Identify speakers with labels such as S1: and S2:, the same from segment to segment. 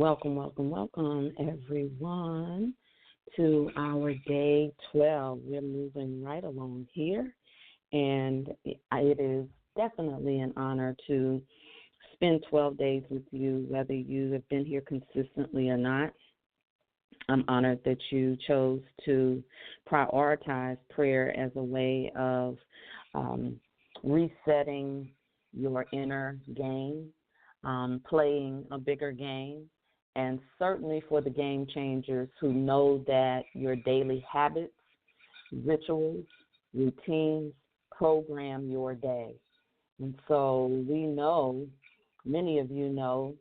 S1: Welcome, everyone, to our day 12. We're moving right along here, and it is definitely an honor to spend 12 days with you, whether you have been here consistently or not. I'm honored that you chose to prioritize prayer as a way of resetting your inner game, playing a bigger game, and certainly for the game changers who know that your daily habits, rituals, routines program your day. And so we know, many of you know,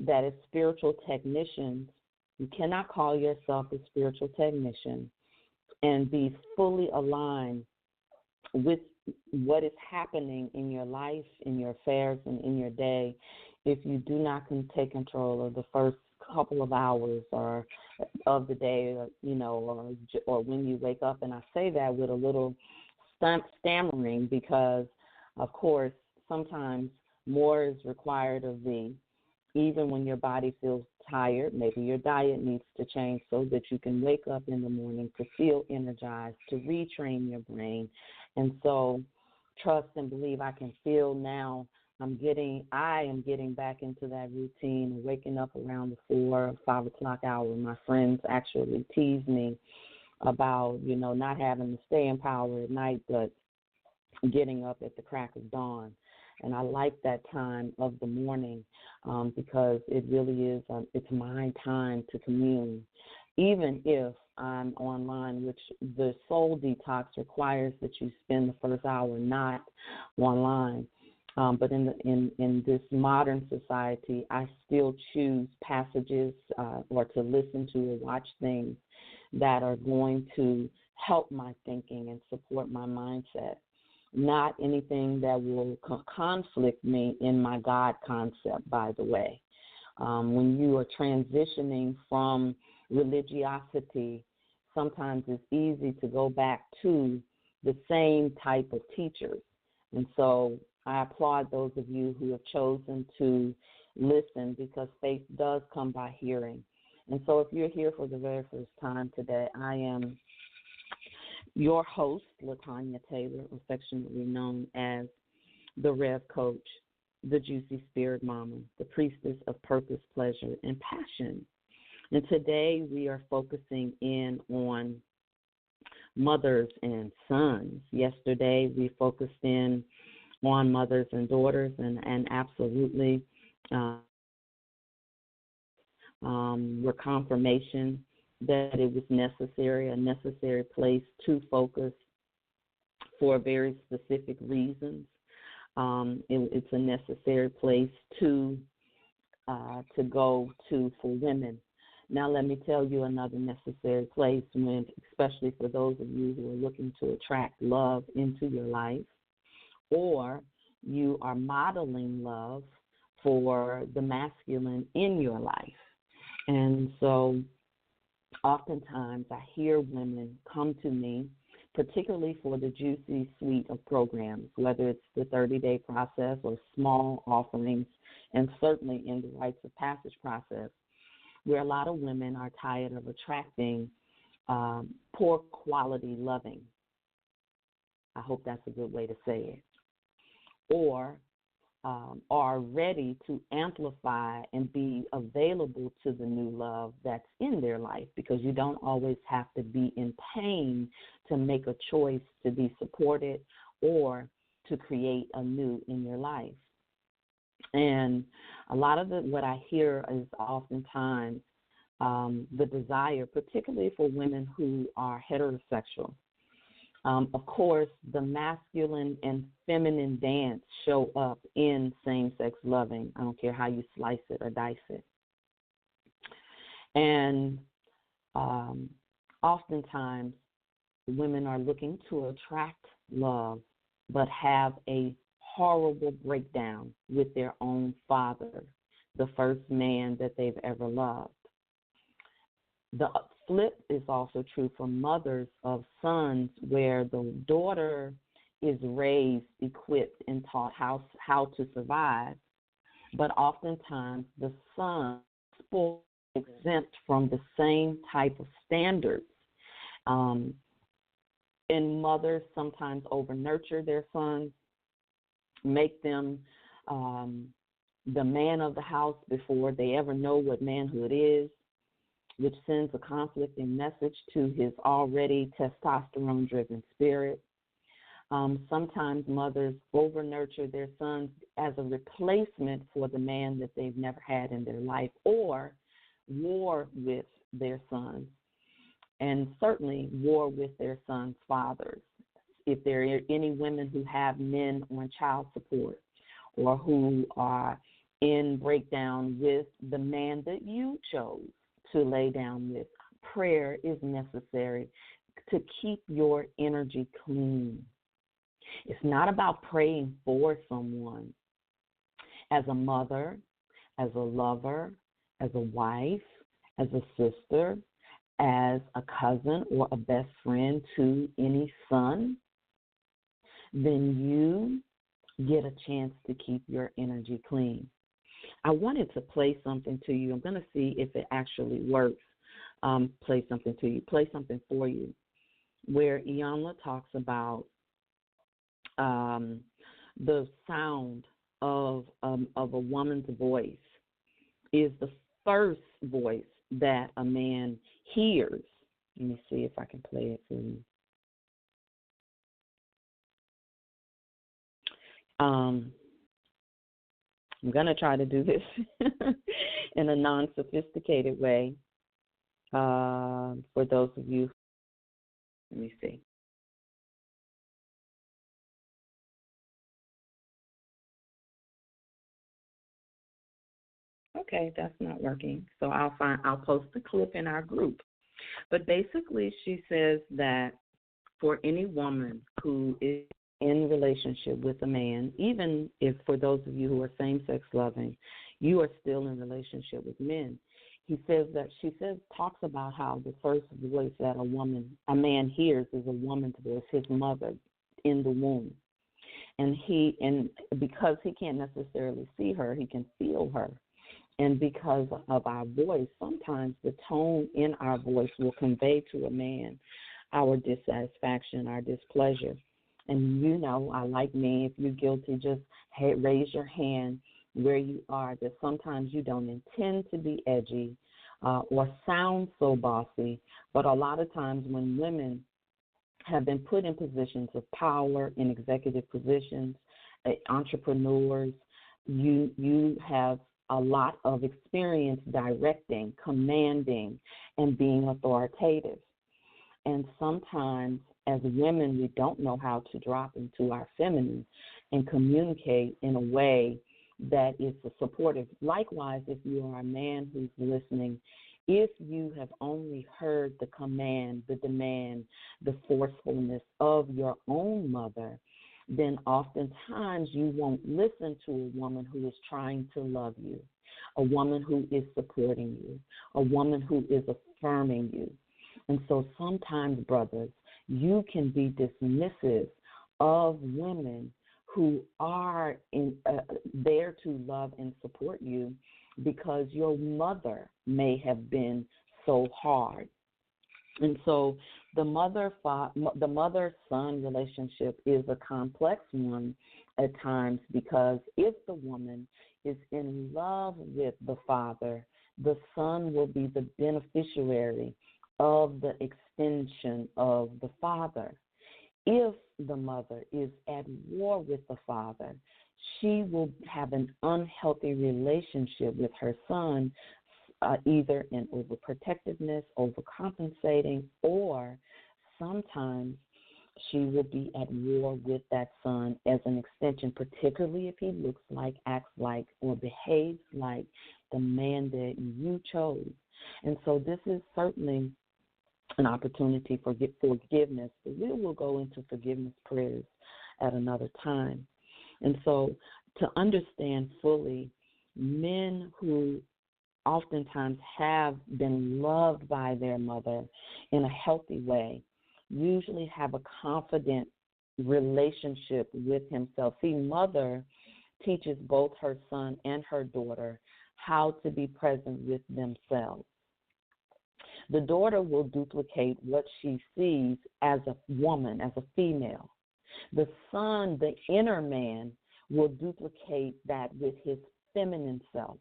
S1: that as spiritual technicians, you cannot call yourself a spiritual technician and be fully aligned with what is happening in your life, in your affairs, and in your day if you do not take control of the first couple of hours or of the day, or when you wake up. And I say that with a little stammering because, of course, sometimes more is required of thee. Even when your body feels tired, maybe your diet needs to change so that you can wake up in the morning to feel energized, to retrain your brain. And so trust and believe. I can feel now I am getting back into that routine, waking up around the 4 or 5 o'clock hour. My friends actually tease me about, not having to stay in power at night, but getting up at the crack of dawn. And I like that time of the morning because it really is, it's my time to commune. Even if I'm online, which the soul detox requires that you spend the first hour not online. But in this modern society, I still choose passages or to listen to or watch things that are going to help my thinking and support my mindset, not anything that will conflict me in my God concept, by the way. When you are transitioning from religiosity, sometimes it's easy to go back to the same type of teachers. And so I applaud those of you who have chosen to listen because faith does come by hearing. And so if you're here for the very first time today, I am your host, La Tonia Taylor, affectionately known as the RevCoach, the Juicy Spirit Mama, the Priestess of Purpose, Pleasure, and Passion. And today we are focusing in on mothers and sons. Yesterday we focused in on mothers and daughters, and absolutely were confirmation that it was necessary, a necessary place to focus for very specific reasons. It's a necessary place to go to for women. Now let me tell you another necessary place, especially for those of you who are looking to attract love into your life, or you are modeling love for the masculine in your life. And so oftentimes I hear women come to me, particularly for the juicy suite of programs, whether it's the 30-day process or small offerings, and certainly in the rites of passage process, where a lot of women are tired of attracting poor quality loving. I hope that's a good way to say it. Or are ready to amplify and be available to the new love that's in their life, because you don't always have to be in pain to make a choice to be supported or to create a new in your life. And a lot of what I hear is oftentimes the desire, particularly for women who are heterosexual. Of course, the masculine and feminine dance show up in same-sex loving. I don't care how you slice it or dice it. And oftentimes, women are looking to attract love, but have a horrible breakdown with their own father, the first man that they've ever loved. The flip is also true for mothers of sons, where the daughter is raised, equipped, and taught how to survive, but oftentimes the son spoiled exempt from the same type of standards. And mothers sometimes over-nurture their sons, make them the man of the house before they ever know what manhood is, which sends a conflicting message to his already testosterone-driven spirit. Sometimes mothers over-nurture their sons as a replacement for the man that they've never had in their life, or war with their sons, and certainly war with their sons' fathers. If there are any women who have men on child support or who are in breakdown with the man that you chose to lay down with, prayer is necessary to keep your energy clean. It's not about praying for someone. As a mother, as a lover, as a wife, as a sister, as a cousin or a best friend to any son, then you get a chance to keep your energy clean. I wanted to play something to you. I'm going to see if it actually works. Play something for you, where Iyanla talks about the sound of a woman's voice is the first voice that a man hears. Let me see if I can play it for you. I'm going to try to do this in a non-sophisticated way for those of you. Let me see. Okay, that's not working. So I'll post the clip in our group. But basically she says that for any woman who is in relationship with a man, even if for those of you who are same-sex loving, you are still in relationship with men. Talks about how the first voice that a man hears is a woman's voice, his mother in the womb. And because he can't necessarily see her, he can feel her. And because of our voice, sometimes the tone in our voice will convey to a man our dissatisfaction, our displeasure. And like me, if you're guilty, just raise your hand where you are, that sometimes you don't intend to be edgy or sound so bossy, but a lot of times when women have been put in positions of power, in executive positions, entrepreneurs, you have a lot of experience directing, commanding, and being authoritative. And sometimes as women, we don't know how to drop into our feminine and communicate in a way that is supportive. Likewise, if you are a man who's listening, if you have only heard the command, the demand, the forcefulness of your own mother, then oftentimes you won't listen to a woman who is trying to love you, a woman who is supporting you, a woman who is affirming you. And so sometimes, brothers, you can be dismissive of women who are there to love and support you because your mother may have been so hard. And so the mother-son relationship is a complex one at times, because if the woman is in love with the father, the son will be the beneficiary of the extension of the father. If the mother is at war with the father, she will have an unhealthy relationship with her son, either in overprotectiveness, overcompensating, or sometimes she will be at war with that son as an extension, particularly if he looks like, acts like, or behaves like the man that you chose. And so this is certainly an opportunity for forgiveness. We will go into forgiveness prayers at another time. And so to understand fully, men who oftentimes have been loved by their mother in a healthy way usually have a confident relationship with himself. See, mother teaches both her son and her daughter how to be present with themselves. The daughter will duplicate what she sees as a woman, as a female. The son, the inner man, will duplicate that with his feminine self.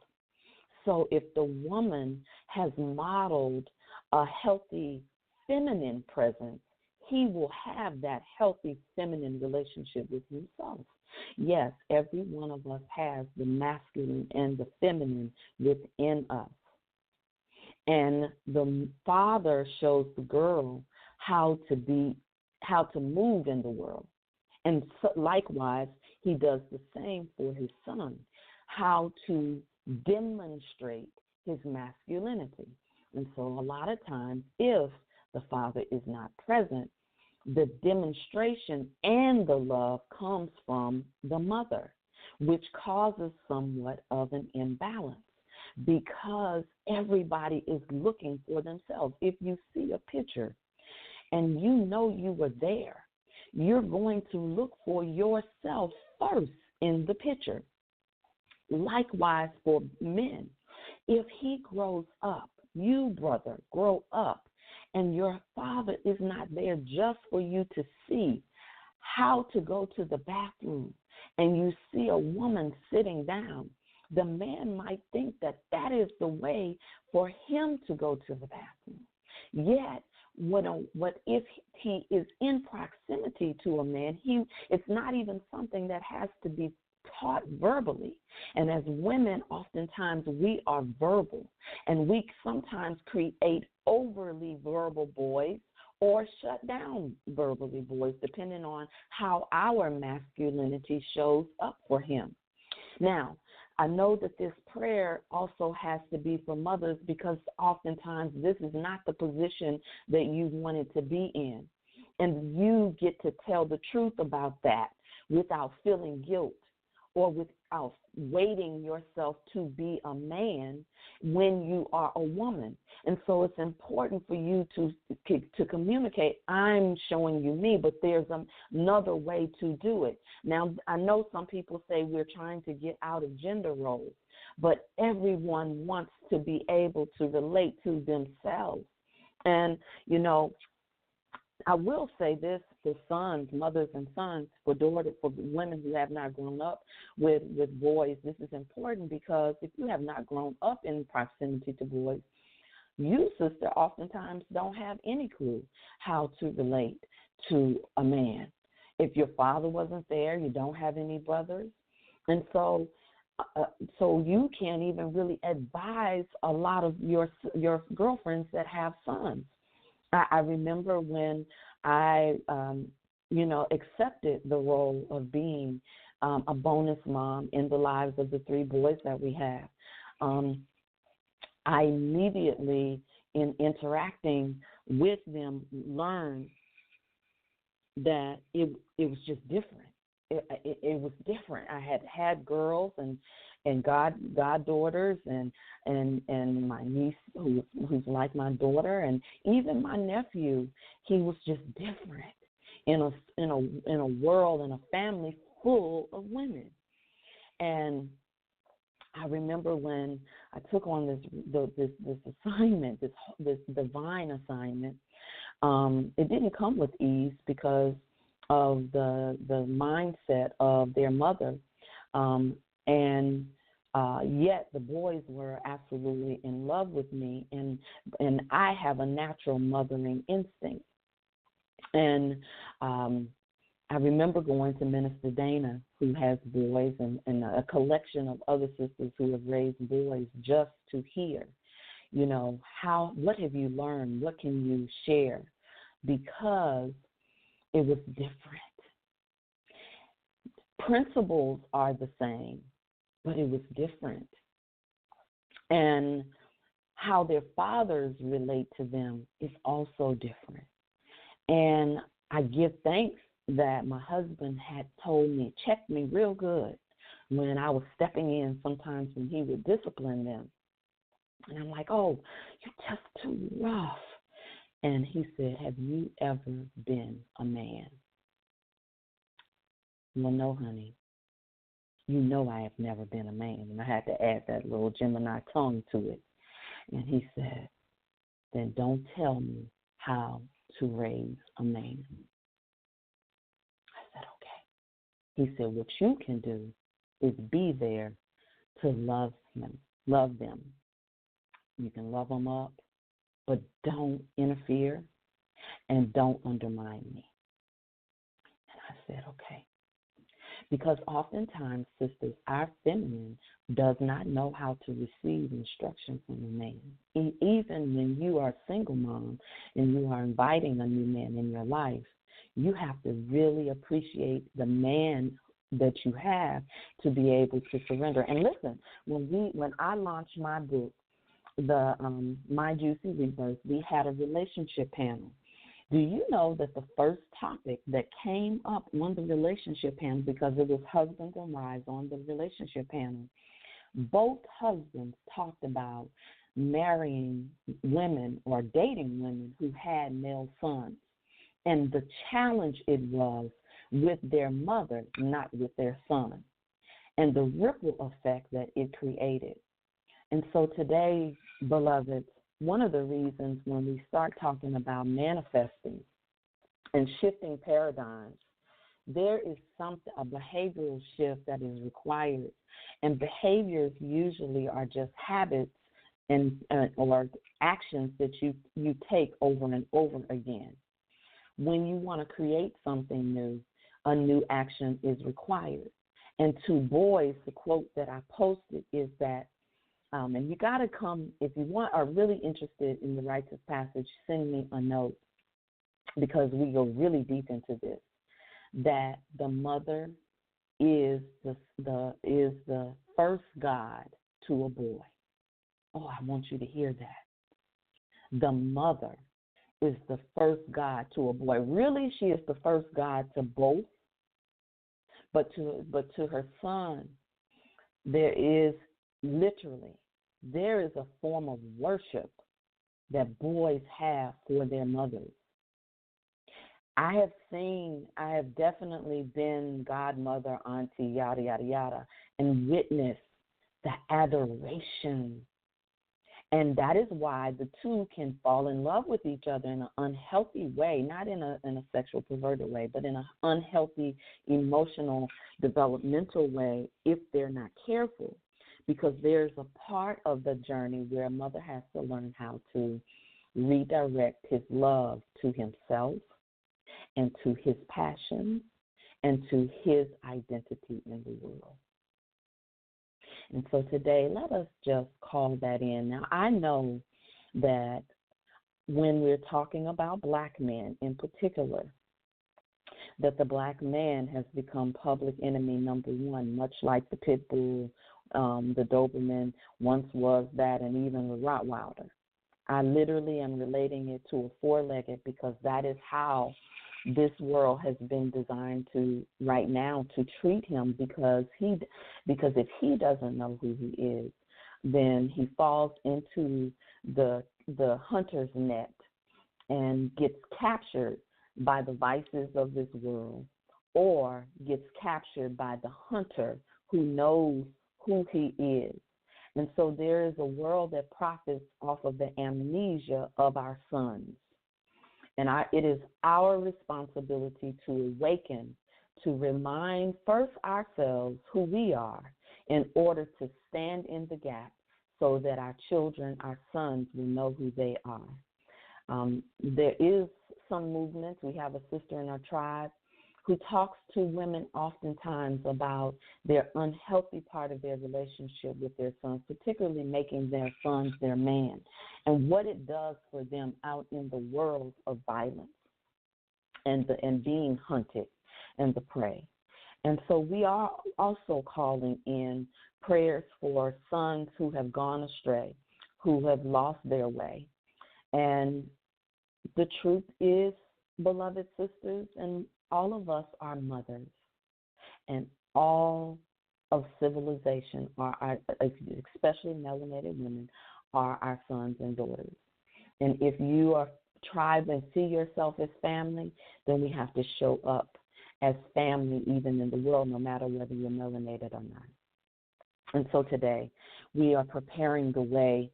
S1: So if the woman has modeled a healthy feminine presence, he will have that healthy feminine relationship with himself. Yes, every one of us has the masculine and the feminine within us. And the father shows the girl how to move in the world. And so, likewise, he does the same for his son, how to demonstrate his masculinity. And so a lot of times, if the father is not present, the demonstration and the love comes from the mother, which causes somewhat of an imbalance because everybody is looking for themselves. If you see a picture and you know you were there, you're going to look for yourself first in the picture. Likewise for men, if he grows up, you, brother, grow up, and your father is not there just for you to see how to go to the bathroom, and you see a woman sitting down, the man might think that that is the way for him to go to the bathroom. Yet, what if he is in proximity to a man? It's not even something that has to be taught verbally. And as women, oftentimes we are verbal, and we sometimes create overly verbal boys or shut down verbally boys, depending on how our masculinity shows up for him. Now, I know that this prayer also has to be for mothers because oftentimes this is not the position that you wanted to be in. And you get to tell the truth about that without feeling guilt or without waiting yourself to be a man when you are a woman. And so it's important for you to communicate, I'm showing you me, but there's another way to do it. Now, I know some people say we're trying to get out of gender roles, but everyone wants to be able to relate to themselves. And, you know, I will say this for sons, mothers and sons, for daughters, for women who have not grown up with boys. This is important because if you have not grown up in proximity to boys, you, sister, oftentimes don't have any clue how to relate to a man. If your father wasn't there, you don't have any brothers. And so you can't even really advise a lot of your girlfriends that have sons. I remember when I, accepted the role of being a bonus mom in the lives of the 3 boys that we have. I immediately, in interacting with them, learned that it was just different. It was different. I had girls and goddaughters and my niece who's like my daughter, and even my nephew. He was just different in a world, in a family full of women. And I remember when I took on this assignment, this divine assignment. It didn't come with ease because of the mindset of their mother, and yet the boys were absolutely in love with me, and I have a natural mothering instinct. And I remember going to Minister Dana, who has boys, and a collection of other sisters who have raised boys, just to hear, what have you learned? What can you share? Because it was different. Principles are the same, but it was different. And how their fathers relate to them is also different. And I give thanks that my husband had told me, checked me real good when I was stepping in sometimes when he would discipline them. And I'm like, oh, you're just too rough. And he said, have you ever been a man? Well, no, honey. you know I have never been a man. And I had to add that little Gemini tongue to it. And he said, then don't tell me how to raise a man. I said, okay. He said, what you can do is be there to love them. You can love them up, but don't interfere and don't undermine me. And I said, okay. Because oftentimes, sisters, our feminine does not know how to receive instruction from a man. Even when you are a single mom and you are inviting a new man in your life, you have to really appreciate the man that you have to be able to surrender. And listen, when I launched my book, the My Juicy Rebirth, we had a relationship panel. Do you know that the first topic that came up on the relationship panel, because it was husbands and wives on the relationship panel, both husbands talked about marrying women or dating women who had male sons, and the challenge it was with their mother, not with their son, and the ripple effect that it created. And so today, beloveds, one of the reasons when we start talking about manifesting and shifting paradigms, there is a behavioral shift that is required. And behaviors usually are just habits and or actions that you take over and over again. When you want to create something new, a new action is required. And to boys, the quote that I posted is that, and you got to come, if you are really interested in the rites of passage, send me a note, because we go really deep into this, that the mother is the first God to a boy. Oh, I want you to hear that. The mother is the first God to a boy. Really, she is the first God to both, but to her son, there is a form of worship that boys have for their mothers. I have definitely been godmother, auntie, yada, yada, yada, and witnessed the adoration. And that is why the two can fall in love with each other in an unhealthy way, not in a sexual perverted way, but in an unhealthy, emotional, developmental way if they're not careful. Because there's a part of the journey where a mother has to learn how to redirect his love to himself and to his passions and to his identity in the world. And so today, let us just call that in. Now, I know that when we're talking about black men in particular, that the black man has become public enemy number one, much like the pit bull, the Doberman once was that, and even the Rottweiler. I literally am relating it to a four-legged because that is how this world has been designed to right now to treat him, because if he doesn't know who he is, then he falls into the hunter's net and gets captured by the vices of this world, or gets captured by the hunter who knows who he is. And so there is a world that profits off of the amnesia of our sons. And it is our responsibility to awaken, to remind first ourselves who we are in order to stand in the gap so that our children, our sons, will know who they are. There is some movements. We have a sister in our tribe who talks to women oftentimes about their unhealthy part of their relationship with their sons, particularly making their sons their man, and what it does for them out in the world of violence and being hunted and the prey. And so we are also calling in prayers for sons who have gone astray, who have lost their way. And the truth is, beloved sisters, and all of us are mothers, and all of civilization, especially melanated women, are our sons and daughters. And if you are tribe and see yourself as family, then we have to show up as family, even in the world, no matter whether you're melanated or not. And so today, we are preparing the way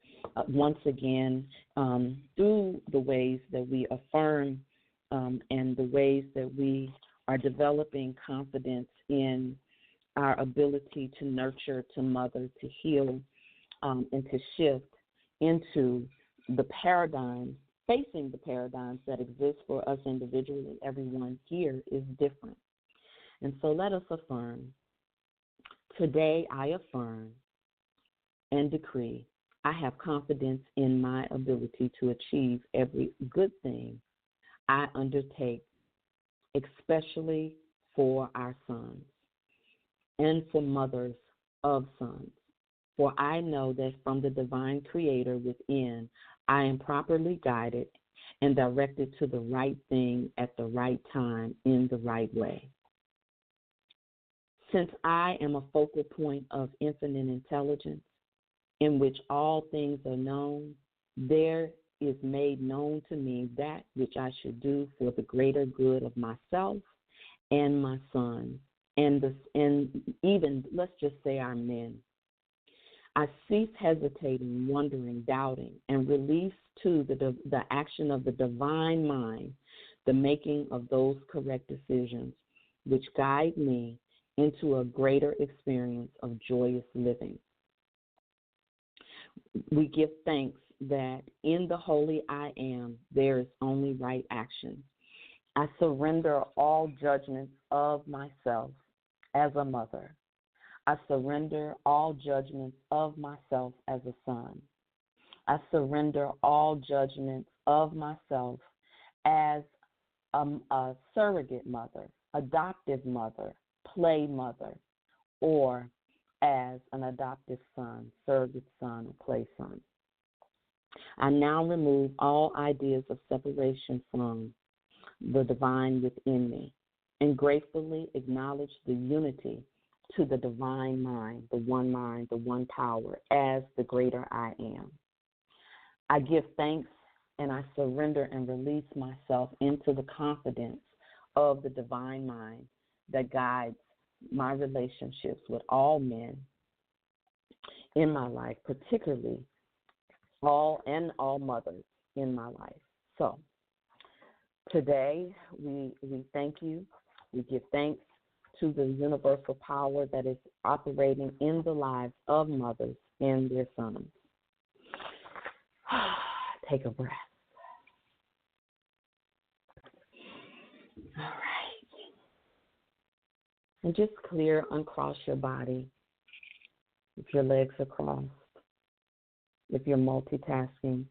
S1: once again through the ways that we affirm and the ways that we are developing confidence in our ability to nurture, to mother, to heal, and to shift into the paradigms, facing the paradigms that exist for us individually. Everyone here is different. And so let us affirm. Today I affirm and decree I have confidence in my ability to achieve every good thing I undertake, especially for our sons and for mothers of sons. For I know that from the divine creator within, I am properly guided and directed to the right thing at the right time in the right way. Since I am a focal point of infinite intelligence, in which all things are known, there is made known to me that which I should do for the greater good of myself and my son, and even, let's just say, our men. I cease hesitating, wondering, doubting, and release to the action of the divine mind the making of those correct decisions which guide me into a greater experience of joyous living. We give thanks that in the holy I am, there is only right action. I surrender all judgments of myself as a mother. I surrender all judgments of myself as a son. I surrender all judgments of myself as a surrogate mother, adoptive mother, play mother, or as an adoptive son, surrogate son, or play son. I now remove all ideas of separation from the divine within me and gratefully acknowledge the unity to the divine mind, the one power, as the greater I am. I give thanks and I surrender and release myself into the confidence of the divine mind that guides my relationships with all men in my life, particularly all mothers in my life. So today we thank you. We give thanks to the universal power that is operating in the lives of mothers and their sons. Take a breath. All right. And just uncross your body if your legs are crossed, if you're multitasking.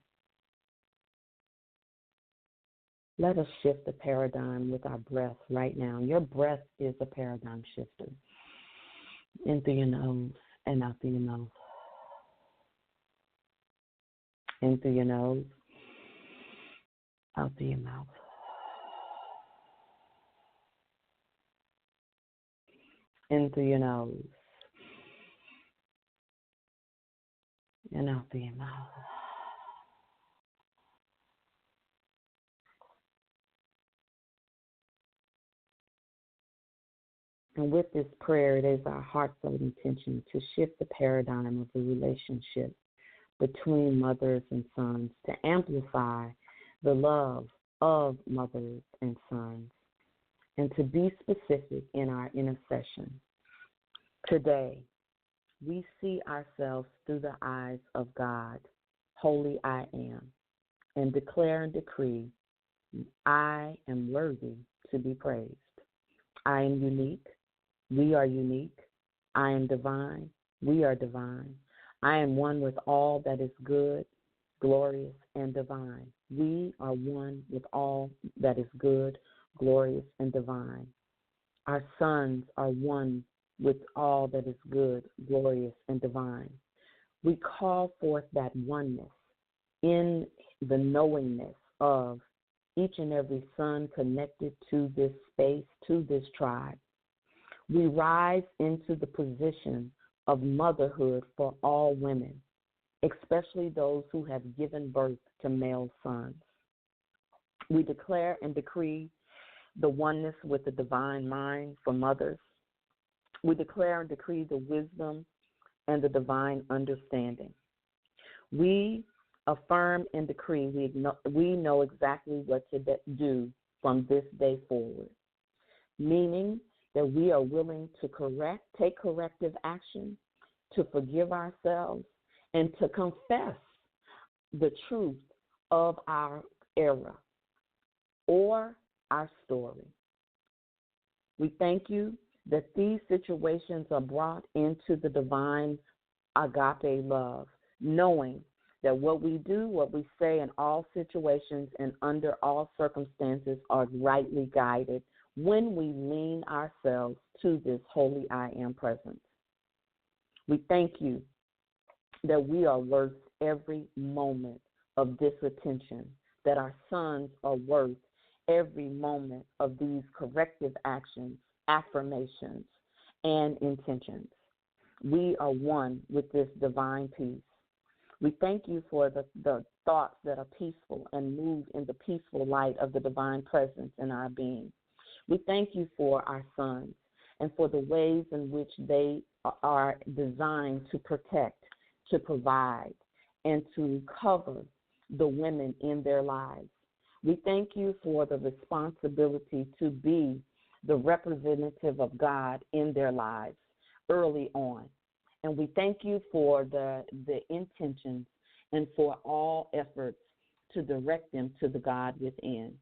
S1: Let us shift the paradigm with our breath right now. Your breath is a paradigm shifter. In through your nose and out through your nose. In through your nose, out through your mouth. In through your nose and out through your mouth. And with this prayer, it is our heartfelt intention to shift the paradigm of the relationship between mothers and sons, to amplify the love of mothers and sons, and to be specific in our intercession. Today, we see ourselves through the eyes of God, holy I am, and declare and decree, I am worthy to be praised. I am unique. We are unique. I am divine. We are divine. I am one with all that is good, glorious, and divine. We are one with all that is good, glorious, and divine. Our sons are one with all that is good, glorious, and divine. We call forth that oneness in the knowingness of each and every son connected to this space, to this tribe. We rise into the position of motherhood for all women, especially those who have given birth to male sons. We declare and decree the oneness with the divine mind for mothers. We declare and decree the wisdom and the divine understanding. We affirm and decree we know exactly what to do from this day forward, meaning that we are willing to take corrective action, to forgive ourselves, and to confess the truth of our era or our story. We thank you that these situations are brought into the divine agape love, knowing that what we do, what we say in all situations and under all circumstances are rightly guided when we lean ourselves to this holy I am presence. We thank you that we are worth every moment of this attention, that our sons are worth every moment of these corrective actions, affirmations, and intentions. We are one with this divine peace. We thank you for the thoughts that are peaceful and move in the peaceful light of the divine presence in our being. We thank you for our sons and for the ways in which they are designed to protect, to provide, and to cover the women in their lives. We thank you for the responsibility to be the representative of God in their lives early on. And we thank you for the intentions and for all efforts to direct them to the God within.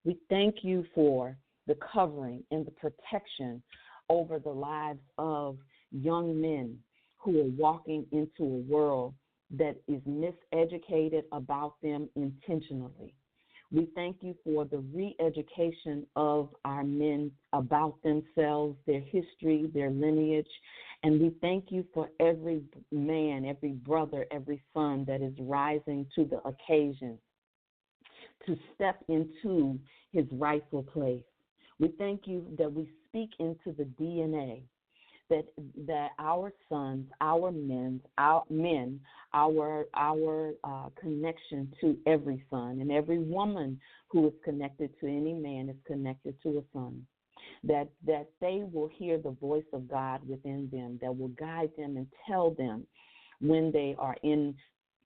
S1: We thank you for the covering and the protection over the lives of young men who are walking into a world that is miseducated about them intentionally. We thank you for the re-education of our men about themselves, their history, their lineage, and we thank you for every man, every brother, every son that is rising to the occasion to step into his rightful place. We thank you that we speak into the DNA that our sons, our men, our connection to every son and every woman who is connected to any man is connected to a son, that they will hear the voice of God within them, that will guide them and tell them when they are in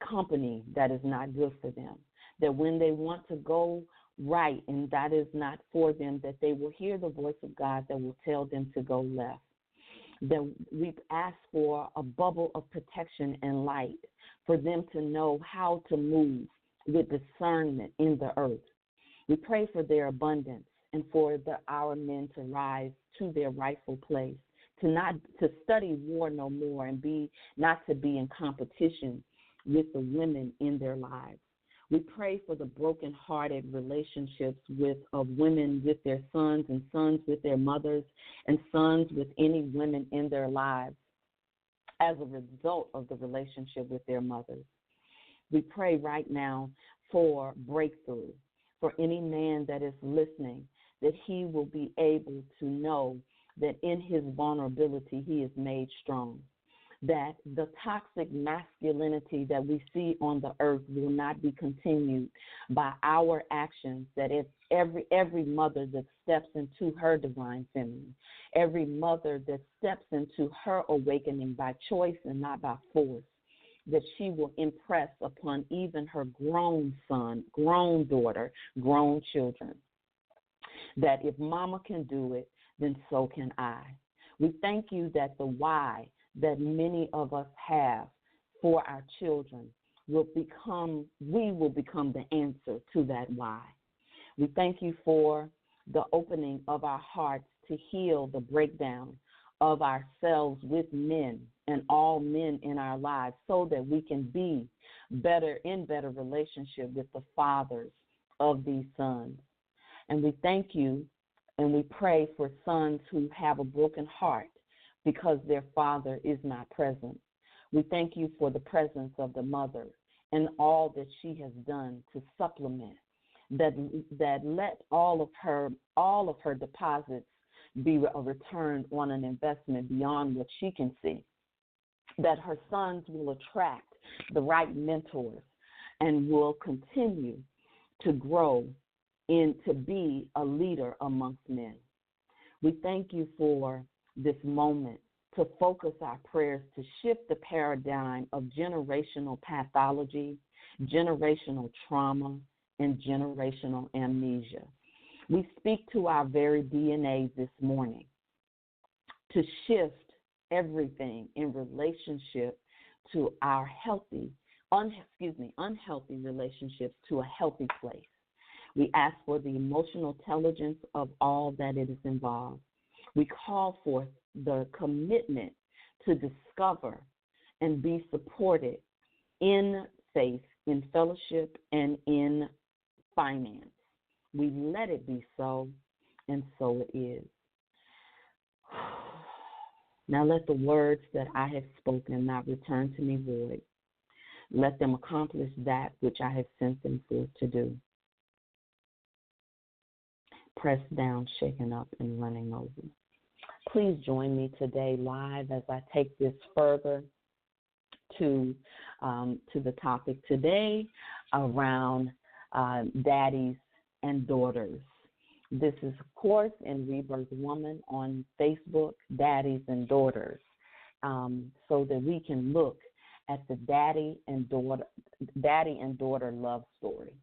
S1: company that is not good for them, that when they want to go right and that is not for them, that they will hear the voice of God that will tell them to go left. That we've asked for a bubble of protection and light for them to know how to move with discernment in the earth. We pray for their abundance and for our men to rise to their rightful place, to study war no more and not to be in competition with the women in their lives. We pray for the broken-hearted relationships of women with their sons and sons with their mothers and sons with any women in their lives as a result of the relationship with their mothers. We pray right now for breakthrough for any man that is listening, that he will be able to know that in his vulnerability he is made strong, that the toxic masculinity that we see on the earth will not be continued by our actions, that if every mother that steps into her divine feminine, every mother that steps into her awakening by choice and not by force, that she will impress upon even her grown son, grown daughter, grown children, that if mama can do it, then so can I. We thank you that the why that many of us have for our children we will become the answer to that why. We thank you for the opening of our hearts to heal the breakdown of ourselves with men and all men in our lives so that we can be in better relationship with the fathers of these sons. And we thank you and we pray for sons who have a broken heart because their father is not present. We thank you for the presence of the mother and all that she has done to supplement, that let all of her deposits be a return on an investment beyond what she can see, that her sons will attract the right mentors and will continue to grow to be a leader amongst men. We thank you for this moment to focus our prayers to shift the paradigm of generational pathology, generational trauma, and generational amnesia. We speak to our very DNA this morning to shift everything in relationship to our unhealthy relationships to a healthy place. We ask for the emotional intelligence of all that it is involved. We call forth the commitment to discover and be supported in faith, in fellowship, and in finance. We let it be so, and so it is. Now let the words that I have spoken not return to me void. Let them accomplish that which I have sent them forth to do. Pressed down, shaken up, and running over. Please join me today live as I take this further to the topic today around daddies and daughters. This is, of course, in ReBirth Woman on Facebook, Daddies and Daughters, so that we can look at the daddy and daughter love story.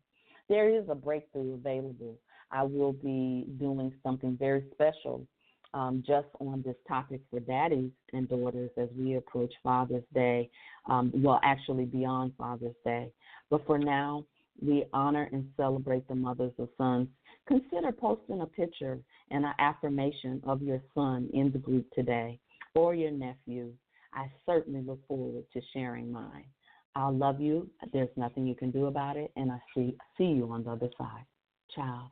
S1: There is a breakthrough available. I will be doing something very special just on this topic for daddies and daughters as we approach Father's Day, actually beyond Father's Day. But for now, we honor and celebrate the mothers of sons. Consider posting a picture and an affirmation of your son in the group today or your nephew. I certainly look forward to sharing mine. I'll love you. There's nothing you can do about it, and I see you on the other side. Ciao.